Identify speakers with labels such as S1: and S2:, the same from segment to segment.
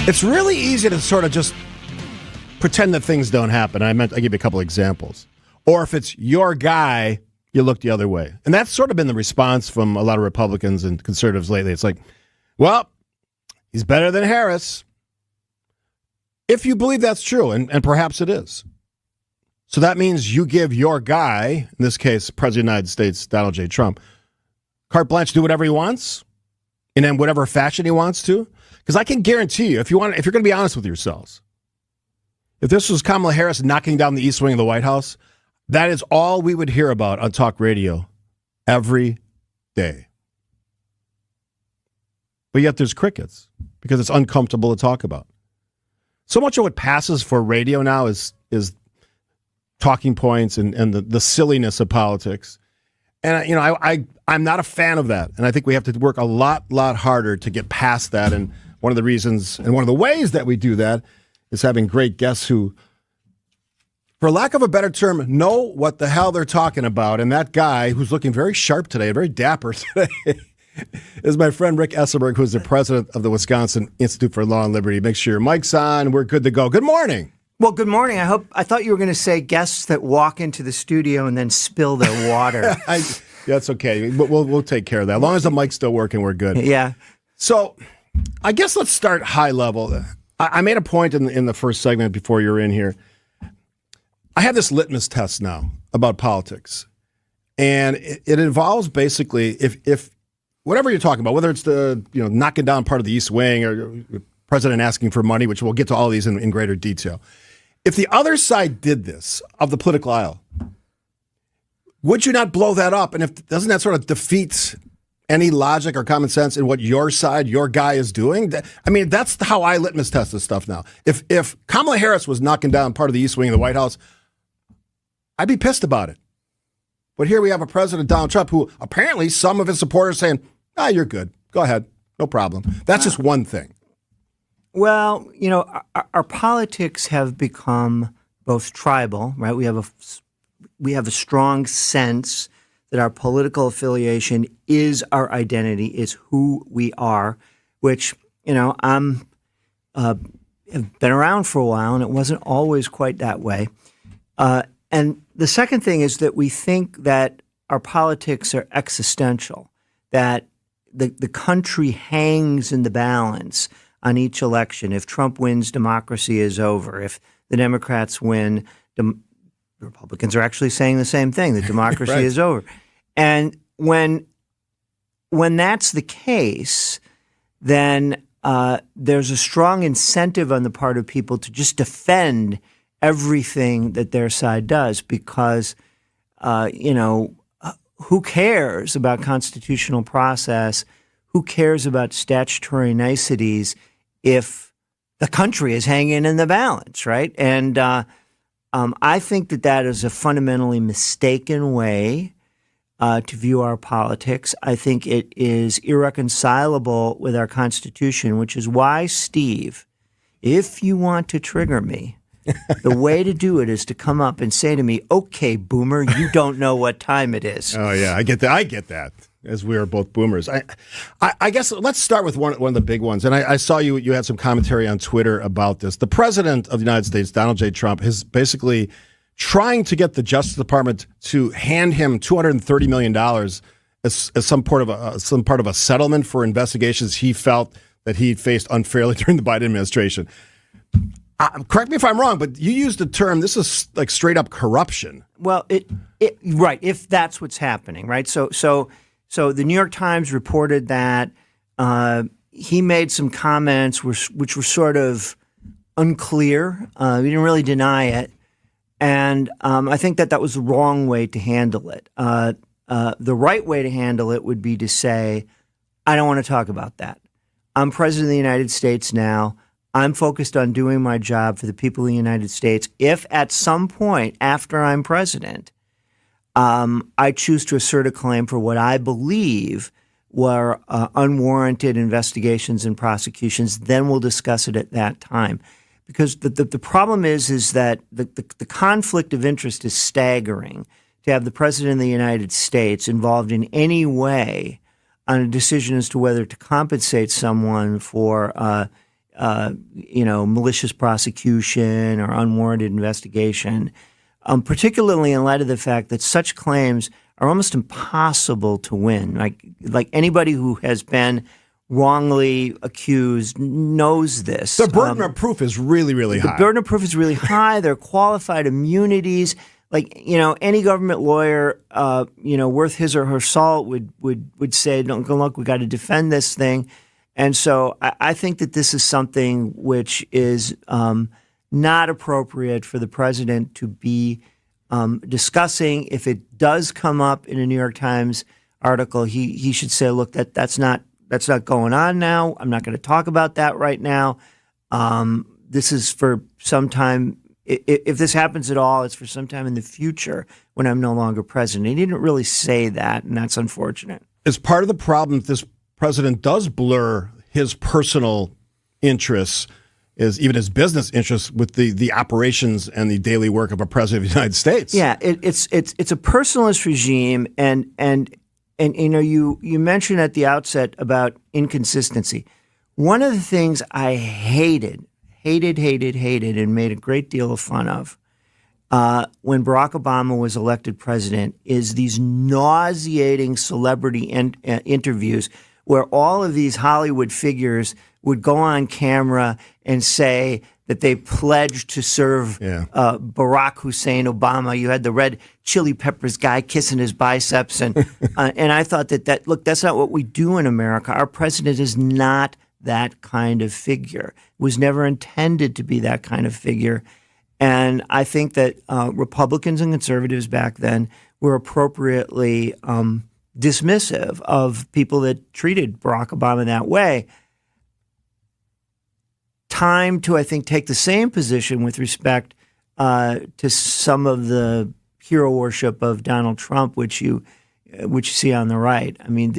S1: It's really easy to sort of just pretend that things don't happen. I give you a couple examples. Or if it's your guy, you look the other way. And that's sort of been the response from a lot of Republicans and conservatives lately. It's like, well, he's better than Harris. If you believe that's true, and perhaps it is. So that means you give your guy, in this case, President of the United States, Donald J. Trump, carte blanche to do whatever he wants, and in whatever fashion he wants to. Because I can guarantee you, if you're going to be honest with yourselves, if this was Kamala Harris knocking down the East Wing of the White House, that is all we would hear about on talk radio every day. But yet there's crickets because it's uncomfortable to talk about. So much of what passes for radio now is talking points and the silliness of politics. And, you know, I'm not a fan of that. And I think we have to work a lot harder to get past that. And one of the reasons and one of the ways that we do that is having great guests who, for lack of a better term, know what the hell they're talking about. And that guy who's looking very sharp today, very dapper today, is my friend Rick Esenberg, who's the president of the Wisconsin Institute for Law and Liberty. Make sure your mic's on. We're good to go. Good morning.
S2: Well, good morning. I thought you were going to say guests that walk into the studio and then spill their water.
S1: That's okay. We'll take care of that. As long as the mic's still working, we're good.
S2: Yeah.
S1: So I guess let's start high level. I made a point in the first segment before you were in here. I have this litmus test now about politics. And it involves basically if whatever you're talking about, whether it's the knocking down part of the East Wing or president asking for money, which we'll get to all these in greater detail. If the other side did this of the political aisle, would you not blow that up? And doesn't that sort of defeat any logic or common sense in what your side, your guy is doing? I mean, that's how I litmus test this stuff now. If Kamala Harris was knocking down part of the East Wing of the White House, I'd be pissed about it. But here we have a President Donald Trump who apparently some of his supporters saying, you're good. Go ahead. No problem. That's just one thing.
S2: Well, our politics have become both tribal, right? We have a strong sense that our political affiliation is our identity, is who we are, which, have been around for a while, and it wasn't always quite that way. And the second thing is that we think that our politics are existential, that the country hangs in the balance on each election. If Trump wins, democracy is over. If the Democrats win, the Republicans are actually saying the same thing, that democracy
S1: right.
S2: is over. And when that's the case, then there's a strong incentive on the part of people to just defend everything that their side does because, who cares about constitutional process? Who cares about statutory niceties if the country is hanging in the balance, right? And I think that is a fundamentally mistaken way to view our politics. I think it is irreconcilable with our Constitution, which is why, Steve, if you want to trigger me, the way to do it is to come up and say to me, okay, boomer, you don't know what time it is.
S1: Oh, yeah, I get that. As we are both boomers. I guess let's start with one of the big ones. And I saw you had some commentary on Twitter about this. The president of the United States, Donald J. Trump, is basically trying to get the Justice Department to hand him $230 million as some part of a settlement for investigations he felt that he faced unfairly during the Biden administration. Correct me if I'm wrong, but you used the term, this is like straight up corruption.
S2: Well, right, if that's what's happening, right? So the New York Times reported that he made some comments which were sort of unclear. He didn't really deny it. And I think that was the wrong way to handle it. The right way to handle it would be to say, I don't want to talk about that. I'm president of the United States now. I'm focused on doing my job for the people of the United States. If at some point after I'm president, I choose to assert a claim for what I believe were unwarranted investigations and prosecutions, then we'll discuss it at that time. Because the problem is that the conflict of interest is staggering to have the president of the United States involved in any way on a decision as to whether to compensate someone for malicious prosecution or unwarranted investigation, particularly in light of the fact that such claims are almost impossible to win. Like anybody who has been wrongly accused knows this.
S1: The burden of proof is really, really high.
S2: The burden of proof is really high. There are qualified immunities. Any government lawyer, worth his or her salt would say, "Don't go look. We got to defend this thing." And so I think that this is something which is not appropriate for the president to be discussing. If it does come up in a New York Times article, he should say, "Look, that's not going on now. I'm not going to talk about that right now. This is for some time. If this happens at all, it's for some time in the future when I'm no longer president." He didn't really say that, and that's unfortunate.
S1: As part of the problem, this president does blur his personal interests, even his business interests, with the operations and the daily work of a president of the United States.
S2: Yeah, it's a personalist regime, and you mentioned at the outset about inconsistency. One of the things I hated, and made a great deal of fun of when Barack Obama was elected president is these nauseating celebrity interviews where all of these Hollywood figures would go on camera and say that they pledged to serve Barack Hussein Obama. You had the red chili peppers guy kissing his biceps. And I thought that's not what we do in America. Our president is not that kind of figure. Was never intended to be that kind of figure. And I think that Republicans and conservatives back then were appropriately dismissive of people that treated Barack Obama that way. Time to, I think, take the same position with respect to some of the hero worship of Donald Trump, which you see on the right. I mean,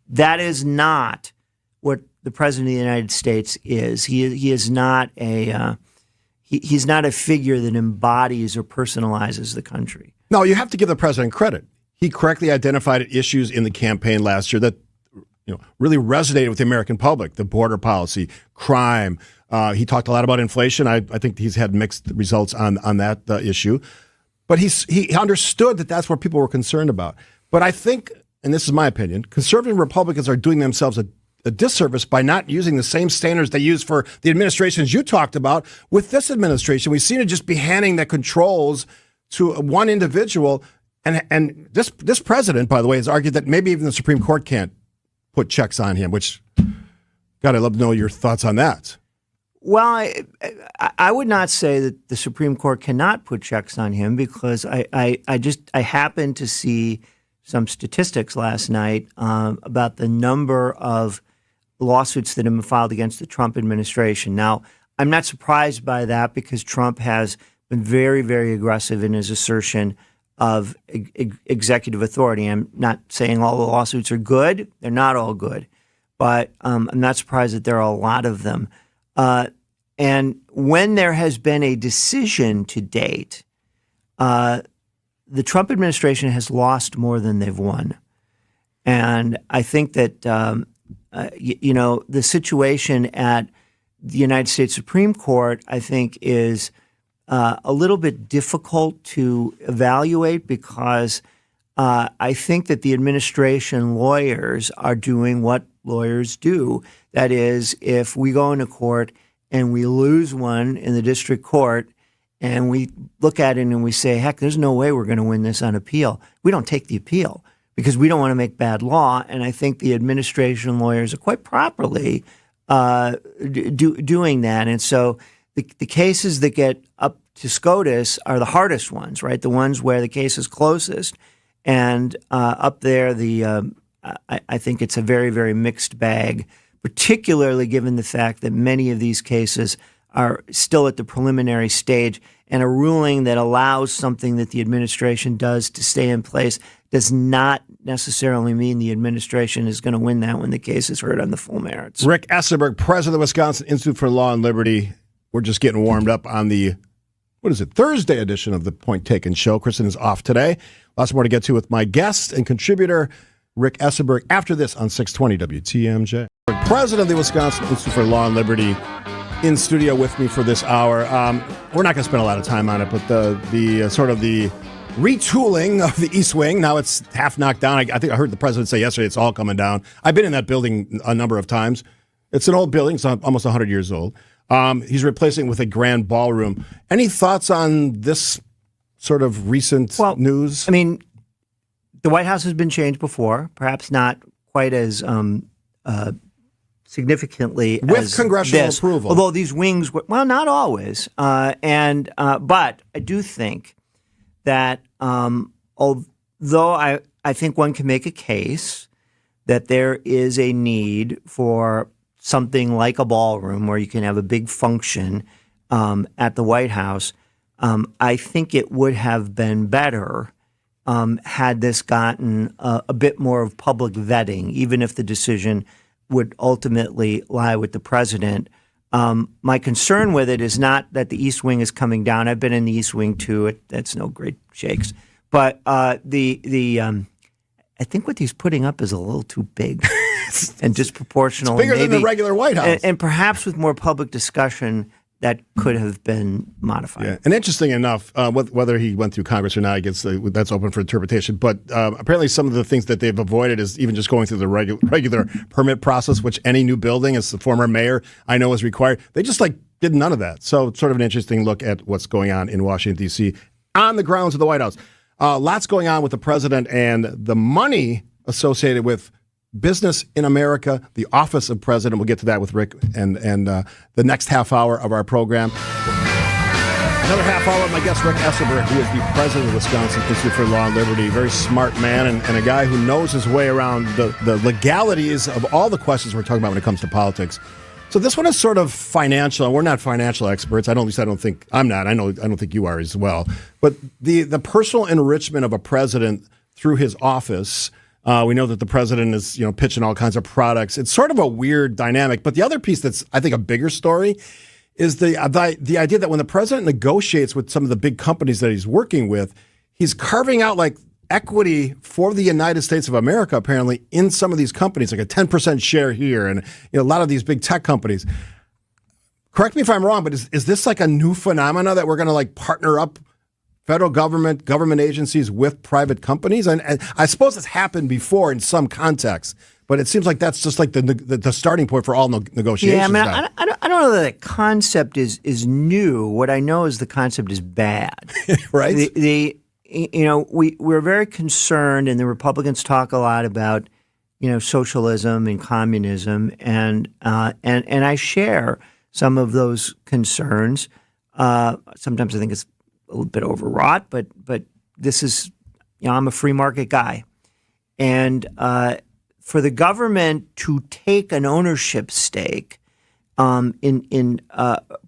S2: that is not what the president of the United States is. He is not he's not a figure that embodies or personalizes the country.
S1: No, you have to give the president credit. He correctly identified issues in the campaign last year that really resonated with the American public: the border policy, crime. He talked a lot about inflation. I think he's had mixed results on that issue, but he understood that that's what people were concerned about. But I think, and this is my opinion, conservative Republicans are doing themselves a disservice by not using the same standards they use for the administrations you talked about. With this administration, we seem to just be handing the controls to one individual. And this president, by the way, has argued that maybe even the Supreme Court can't put checks on him, which, God, I'd love to know your thoughts on that.
S2: Well, I would not say that the Supreme Court cannot put checks on him, because I happened to see some statistics last night about the number of lawsuits that have been filed against the Trump administration. Now, I'm not surprised by that, because Trump has been very, very aggressive in his assertion of executive authority. I'm not saying all the lawsuits are good. They're not all good. But I'm not surprised that there are a lot of them. And when there has been a decision to date, the Trump administration has lost more than they've won. And I think that, the situation at the United States Supreme Court, I think, is a little bit difficult to evaluate, because I think that the administration lawyers are doing what lawyers do. That is, if we go into court and we lose one in the district court and we look at it and we say, heck, there's no way we're going to win this on appeal, we don't take the appeal because we don't want to make bad law. And I think the administration lawyers are quite properly doing that. And so the cases that get up to SCOTUS are the hardest ones, right? The ones where the case is closest. And up there, I think it's a very, very mixed bag, particularly given the fact that many of these cases are still at the preliminary stage, and a ruling that allows something that the administration does to stay in place does not necessarily mean the administration is going to win that when the case is heard on the full merits.
S1: Rick Esenberg, president of the Wisconsin Institute for Law and Liberty. We're just getting warmed up on the, Thursday edition of the Point Taken Show. Kristen is off today. Lots more to get to with my guest and contributor, Rick Esenberg after this on 620 WTMJ. President of the Wisconsin Institute for Law and Liberty in studio with me for this hour. We're not going to spend a lot of time on it, but the sort of the retooling of the East Wing, now it's half knocked down. I think I heard the president say yesterday it's all coming down. I've been in that building a number of times. It's an old building. It's almost 100 years old. He's replacing it with a grand ballroom. Any thoughts on this sort of recent news?
S2: I mean, the White House has been changed before, perhaps not quite as significally
S1: with congressional approval.
S2: Although these wings were, well, not always. But I do think that although I think one can make a case that there is a need for something like a ballroom where you can have a big function at the White House, I think it would have been better had this gotten a bit more of public vetting, even if the decision would ultimately lie with the president. My concern with it is not that the East Wing is coming down. I've been in the East Wing too. That's no great shakes. But I think what he's putting up is a little too big and disproportional.
S1: It's bigger than the regular White House.
S2: And perhaps with more public discussion, that could have been modified.
S1: Yeah. And interesting enough, whether he went through Congress or not, I guess that's open for interpretation. But apparently some of the things that they've avoided is even just going through the regular permit process, which any new building, as the former mayor I know is required. They just did none of that. So it's sort of an interesting look at what's going on in Washington, D.C. on the grounds of the White House. Lots going on with the president and the money associated with business in America, the office of president. We'll get to that with Rick and the next half hour of our program. Another half hour with my guest, Rick Esenberg, who is the president of the Wisconsin Institute for Law and Liberty. Very smart man and a guy who knows his way around the legalities of all the questions we're talking about when it comes to politics. So this one is sort of financial, and we're not financial experts. At least I don't think I'm not. I don't think you are as well. But the personal enrichment of a president through his office. We know that the president is, pitching all kinds of products. It's sort of a weird dynamic. But the other piece that's, I think, a bigger story is the idea that when the president negotiates with some of the big companies that he's working with, he's carving out equity for the United States of America, apparently, in some of these companies, like a 10% share here, and a lot of these big tech companies. Correct me if I'm wrong, but is this like a new phenomena that we're going to partner up federal government agencies with private companies? And I suppose it's happened before in some contexts, but it seems like that's just the starting point for all negotiations.
S2: Yeah, I mean, I don't know that the concept is new. What I know is the concept is bad.
S1: Right?
S2: We're very concerned, and the Republicans talk a lot about socialism and communism, and I share some of those concerns. Sometimes I think it's a little bit overwrought, but this is, I'm a free market guy. And for the government to take an ownership stake in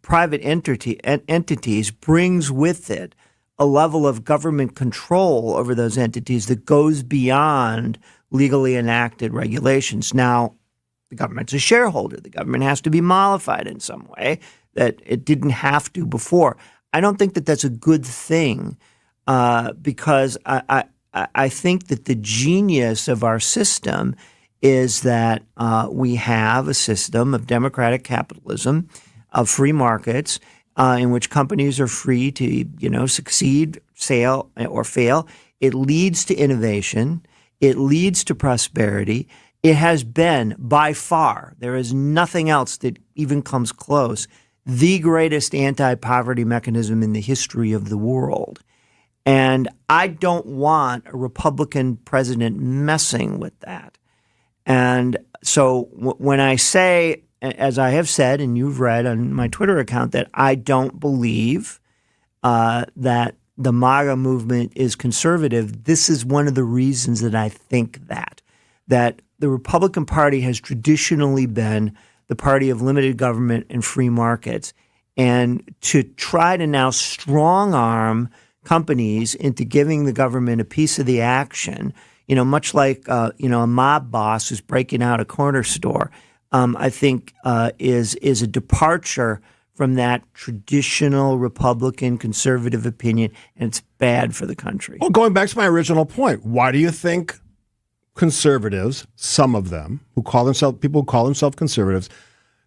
S2: private entities brings with it a level of government control over those entities that goes beyond legally enacted regulations. Now, the government's a shareholder. The government has to be mollified in some way that it didn't have to before. I don't think that that's a good thing because I think that the genius of our system is that we have a system of democratic capitalism, of free markets, in which companies are free to succeed, sail, or fail. It leads to innovation. It leads to prosperity. It has been, by far, there is nothing else that even comes close, the greatest anti-poverty mechanism in the history of the world. And I don't want a Republican president messing with that. And so when I say, as I have said, and you've read on my Twitter account, that I don't believe that the MAGA movement is conservative, this is one of the reasons that I think that the Republican Party has traditionally been the party of limited government and free markets. And to try to now strong-arm companies into giving the government a piece of the action, much like a mob boss who's breaking out a corner store, I think is a departure from that traditional Republican conservative opinion, and it's bad for the country.
S1: Well, going back to my original point, why do you think conservatives, some of them people who call themselves conservatives,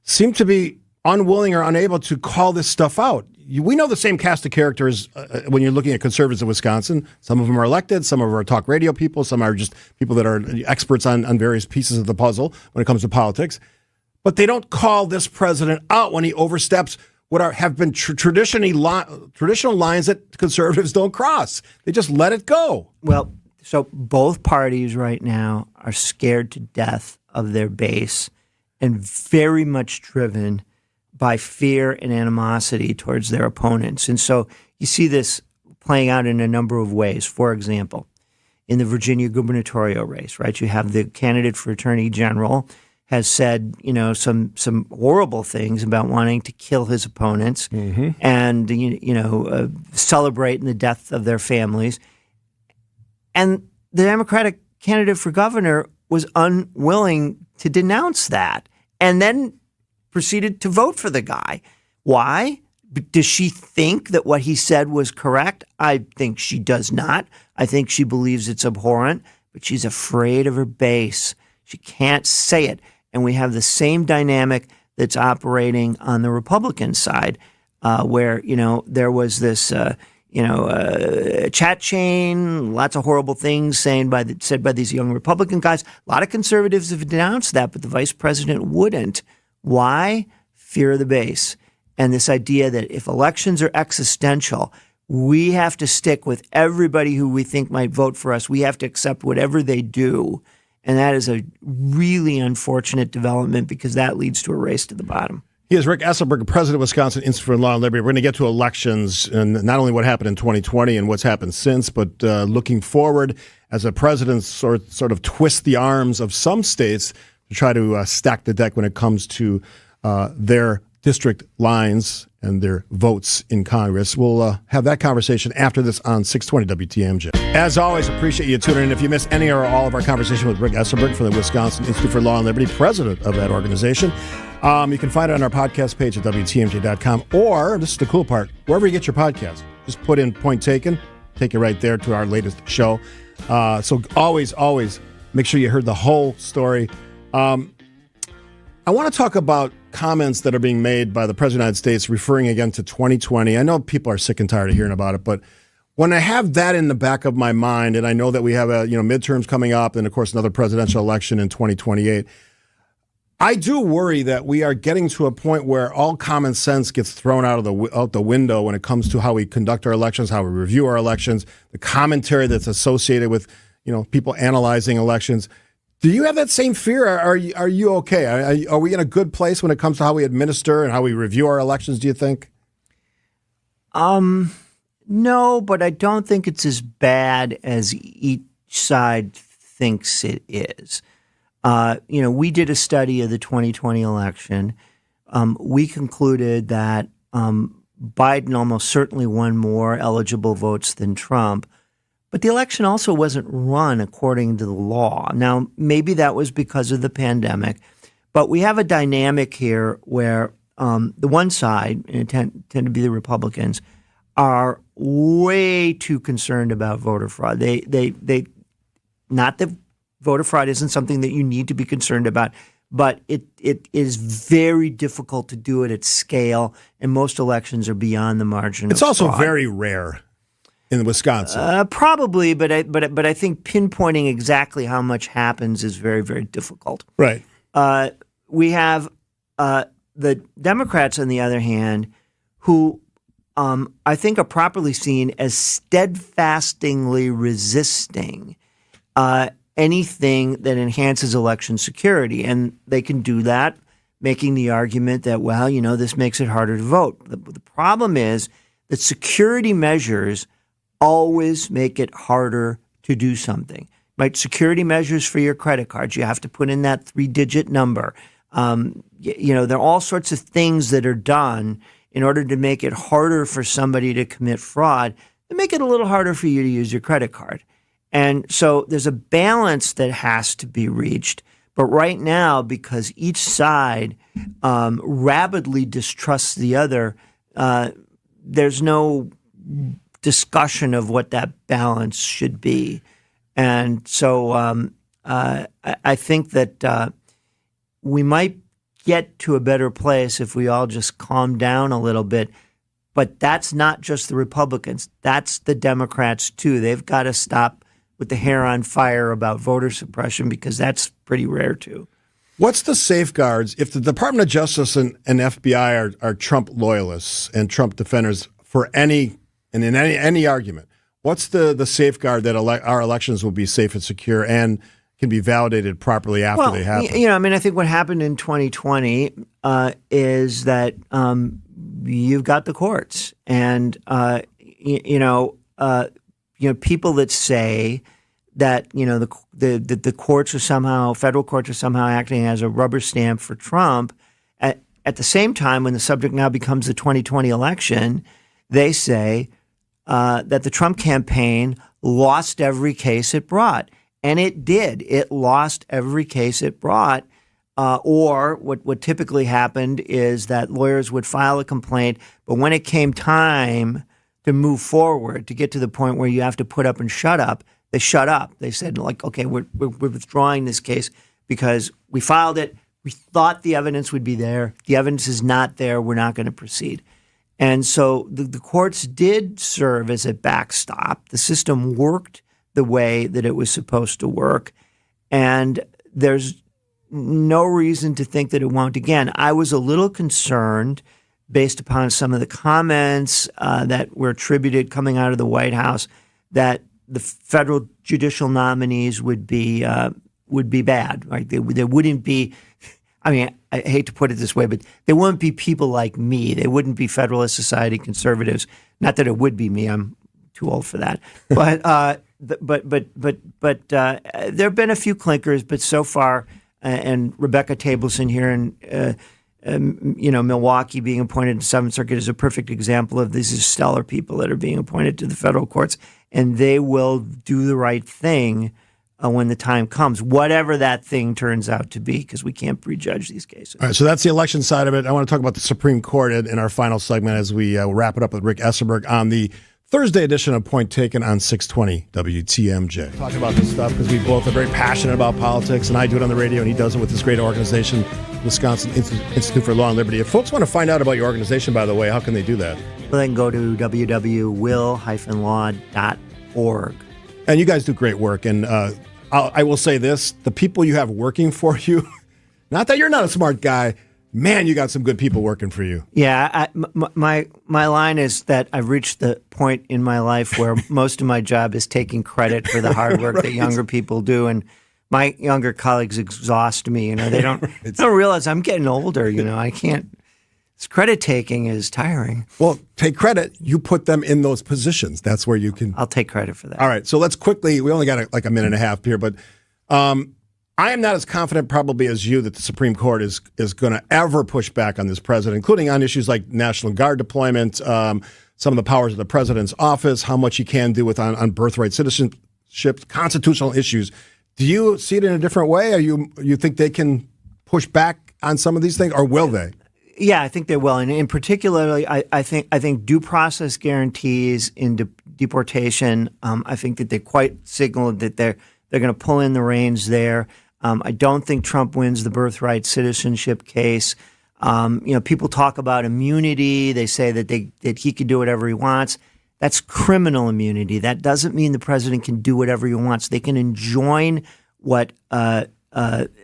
S1: seem to be unwilling or unable to call this stuff out. We know the same cast of characters when you're looking at conservatives in Wisconsin. Some of them are elected, some of them are talk radio people, some are just people that are experts on various pieces of the puzzle when it comes to politics. But they don't call this president out when he oversteps what have been traditional lines that conservatives don't cross. They just let it go.
S2: Well, so both parties right now are scared to death of their base and very much driven by fear and animosity towards their opponents. And so you see this playing out in a number of ways. For example, in the Virginia gubernatorial race, right, you have the candidate for attorney general has said, some horrible things about wanting to kill his opponents and, celebrating the death of their families. And the Democratic candidate for governor was unwilling to denounce that and then proceeded to vote for the guy. Why? Does she think that what he said was correct? I think she does not. I think she believes it's abhorrent, but she's afraid of her base. She can't say it. And we have the same dynamic that's operating on the Republican side, where, there was this, chat chain, lots of horrible things said by these young Republican guys. A lot of conservatives have denounced that, but the vice president wouldn't. Why? Fear of the base. And this idea that if elections are existential, we have to stick with everybody who we think might vote for us. We have to accept whatever they do. And that is a really unfortunate development because that leads to a race to the bottom.
S1: He is Rick Esenberg, president of Wisconsin Institute for Law and Liberty. We're going to get to elections and not only what happened in 2020 and what's happened since, but looking forward as a president sort of twists the arms of some states to try to stack the deck when it comes to their district lines and their votes in Congress. We'll have that conversation after this on 620 WTMJ. As always, appreciate you tuning in. If you miss any or all of our conversation with Rick Esenberg from the Wisconsin Institute for Law and Liberty, president of that organization, you can find it on our podcast page at WTMJ.com, or, this is the cool part, wherever you get your podcast. Just put in Point Taken, take you right there to our latest show. So always make sure you heard the whole story. I want to talk about comments that are being made by the President of the United States referring again to 2020. I know people are sick and tired of hearing about it, but when I have that in the back of my mind, and I know that we have midterms coming up and, of course, another presidential election in 2028, I do worry that we are getting to a point where all common sense gets thrown out the window when it comes to how we conduct our elections, how we review our elections, the commentary that's associated with people analyzing elections. Do you have that same fear? Are you okay? Are we in a good place when it comes to how we administer and how we review our elections, do you think?
S2: No, but I don't think it's as bad as each side thinks it is. We did a study of the 2020 election. We concluded that Biden almost certainly won more eligible votes than Trump. But the election also wasn't run according to the law. Now, maybe that was because of the pandemic, but we have a dynamic here where the one side, and it tend to be the Republicans, are way too concerned about voter fraud. They not that voter fraud isn't something that you need to be concerned about, but it is very difficult to do it at scale, and most elections are beyond the margin.
S1: It's also very rare in Wisconsin.
S2: Probably, but I think pinpointing exactly how much happens is very, very difficult.
S1: Right.
S2: We have the Democrats, on the other hand, who I think are properly seen as steadfastly resisting anything that enhances election security. And they can do that, making the argument that, this makes it harder to vote. The problem is that security measures always make it harder to do something. Right? Security measures for your credit cards, you have to put in that 3-digit number. There are all sorts of things that are done in order to make it harder for somebody to commit fraud, and make it a little harder for you to use your credit card. And so there's a balance that has to be reached. But right now, because each side rabidly distrusts the other, there's no discussion of what that balance should be. And so I think that we might get to a better place if we all just calm down a little bit. But that's not just the Republicans. That's the Democrats, too. They've got to stop with the hair on fire about voter suppression because that's pretty rare, too.
S1: What's the safeguards if the Department of Justice and FBI are Trump loyalists and Trump defenders for any argument? What's the safeguard that our elections will be safe and secure and can be validated properly after they happen?
S2: I think what happened in 2020 is that you've got the courts, and people that say that the courts are somehow, federal courts are somehow acting as a rubber stamp for Trump. At the same time, when the subject now becomes the 2020 election, they say that the Trump campaign lost every case it brought. And it did. It lost every case it brought. Or what typically happened is that lawyers would file a complaint, but when it came time to move forward, to get to the point where you have to put up and shut up, they shut up. They said, like, okay, we're withdrawing this case because we filed it. We thought the evidence would be there. The evidence is not there. We're not going to proceed. And so the courts did serve as a backstop. The system worked the way that it was supposed to work. And there's no reason to think that it won't again. I was a little concerned based upon some of the comments that were attributed coming out of the White House that the federal judicial nominees would be bad, right? They wouldn't be, I mean, I hate to put it this way, but they wouldn't be people like me. They wouldn't be Federalist Society conservatives. Not that it would be me. I'm too old for that. But there have been a few clinkers, but so far, and Rebecca Tableson here in Milwaukee being appointed to Seventh Circuit is a perfect example of these stellar people that are being appointed to the federal courts, and they will do the right thing when the time comes, whatever that thing turns out to be, because we can't prejudge these cases.
S1: All right, so that's the election side of it. I want to talk about the Supreme Court in our final segment as we wrap it up with Rick Esenberg on the Thursday edition of Point Taken on 620 WTMJ. Talk about this stuff because we both are very passionate about politics, and I do it on the radio, and he does it with this great organization, Wisconsin Institute for Law and Liberty. If folks want to find out about your organization, by the way, how can they do that?
S2: Well, they can go to www.will-law.org.
S1: And you guys do great work, and I will say this, the people you have working for you, not that you're not a smart guy, man, you got some good people working for you.
S2: Yeah, my line is that I've reached the point in my life where most of my job is taking credit for the hard work that younger people do, and my younger colleagues exhaust me. They don't realize I'm getting older. I can't. This credit taking is tiring.
S1: Well, take credit. You put them in those positions. That's where you can.
S2: I'll take credit for that.
S1: All right, so let's quickly. We only got like a minute and a half here, but. I am not as confident probably as you that the Supreme Court is going to ever push back on this president, including on issues like National Guard deployment, some of the powers of the president's office, how much he can do with on birthright citizenship, constitutional issues. Do you see it in a different way? Or you think they can push back on some of these things, or will they?
S2: Yeah, I think they will. And in particularly, I think due process guarantees in deportation, I think that they quite signaled that they're going to pull in the reins there. I don't think Trump wins the birthright citizenship case. People talk about immunity. They say that he can do whatever he wants. That's criminal immunity. That doesn't mean the president can do whatever he wants. They can enjoin what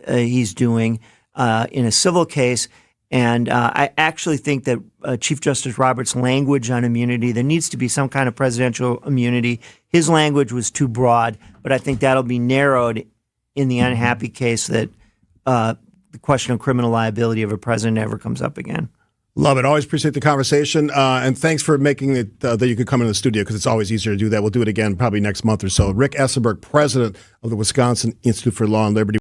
S2: he's doing in a civil case. And I actually think that Chief Justice Roberts' language on immunity, there needs to be some kind of presidential immunity. His language was too broad, but I think that'll be narrowed in the unhappy case that the question of criminal liability of a president ever comes up again.
S1: Love it. Always appreciate the conversation. And thanks for making it that you could come in the studio because it's always easier to do that. We'll do it again probably next month or so. Rick Esenberg, president of the Wisconsin Institute for Law and Liberty.